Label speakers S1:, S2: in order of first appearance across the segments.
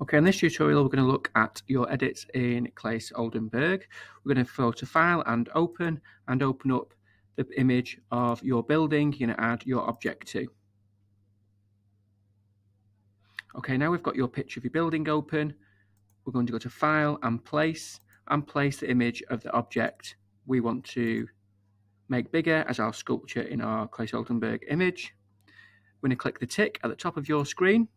S1: Okay, in this tutorial we're going to look at your edits in Claus Oldenburg. We're going to go to File and open up the image of your building you're going to add your object to. Okay, now we've got your picture of your building open. We're going to go to File and place the image of the object we want to make bigger as our sculpture in our Claus Oldenburg image. We're going to click the tick at the top of your screen,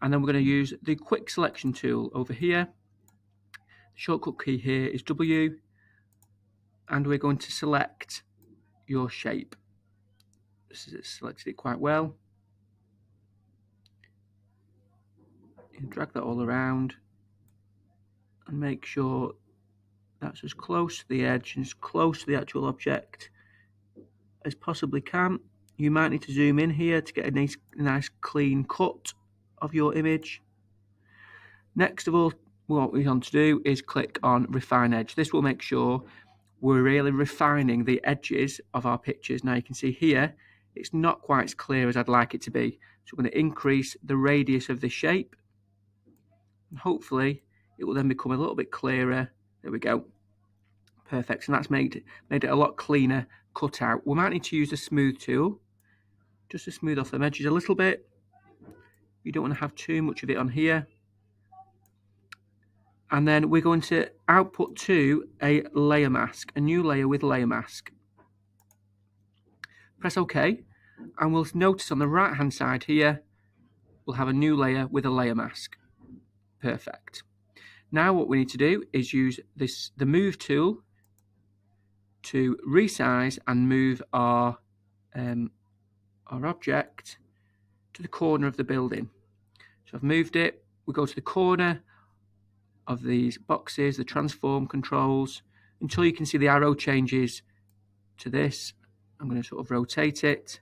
S1: and then we're going to use the quick selection tool over here. The shortcut key here is W, and we're going to select your shape. This is selected it quite well. You drag that all around and make sure that's as close to the edge and as close to the actual object as possibly can. You might need to zoom in here to get a nice clean cut of your image. Next of all, what we want to do is click on Refine Edge. This will make sure we're really refining the edges of our pictures. Now you can see here it's not quite as clear as I'd like it to be, so we're going to increase the radius of the shape, and hopefully it will then become a little bit clearer. There we go, perfect. And that's made it a lot cleaner cut out. We might need to use the smooth tool just to smooth off the edges a little bit. You don't want to have too much of it on here. And then we're going to output to a layer mask, a new layer with layer mask. Press OK, and we'll notice on the right hand side here we'll have a new layer with a layer mask. Perfect. Now what we need to do is use the move tool to resize and move our object to the corner of the building. So I've moved it. We go to the corner of these boxes, the transform controls, until you can see the arrow changes to this. I'm going to sort of rotate it,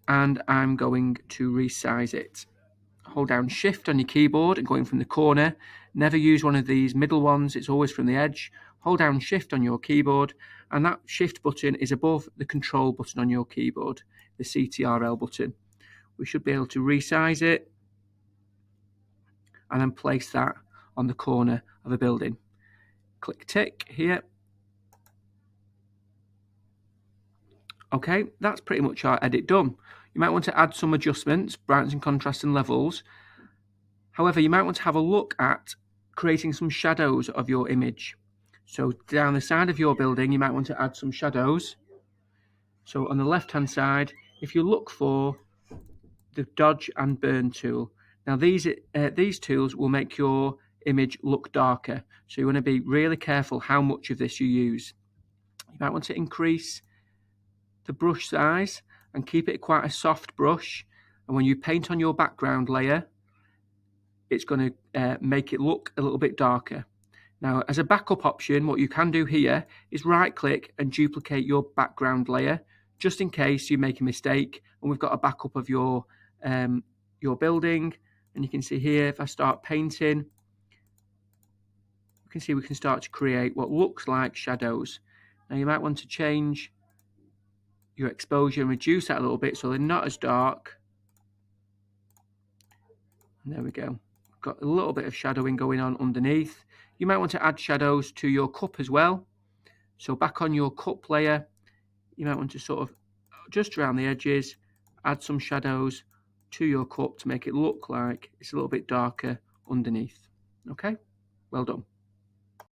S1: and I'm going to resize it. Hold down Shift on your keyboard and going from the corner. Never use one of these middle ones, it's always from the edge. Hold down Shift on your keyboard, and that Shift button is above the Control button on your keyboard, the CTRL button. We should be able to resize it and then place that on the corner of a building. Click tick here. Okay, that's pretty much our edit done. You might want to add some adjustments, brightness and contrast and levels. However, you might want to have a look at creating some shadows of your image. So down the side of your building, you might want to add some shadows. So on the left hand side, if you look for the dodge and burn tool. Now these tools will make your image look darker, so you want to be really careful how much of this you use. You might want to increase the brush size and keep it quite a soft brush, and when you paint on your background layer it's going to make it look a little bit darker. Now as a backup option, what you can do here is right click and duplicate your background layer, just in case you make a mistake and we've got a backup of your building. And you can see here, if I start painting, you can see we can start to create what looks like shadows. Now you might want to change your exposure and reduce that a little bit so they're not as dark. And there we go. Got a little bit of shadowing going on underneath. You might want to add shadows to your cup as well. So back on your cup layer, you might want to sort of just around the edges add some shadows to your cup to make it look like it's a little bit darker underneath. Okay, well done.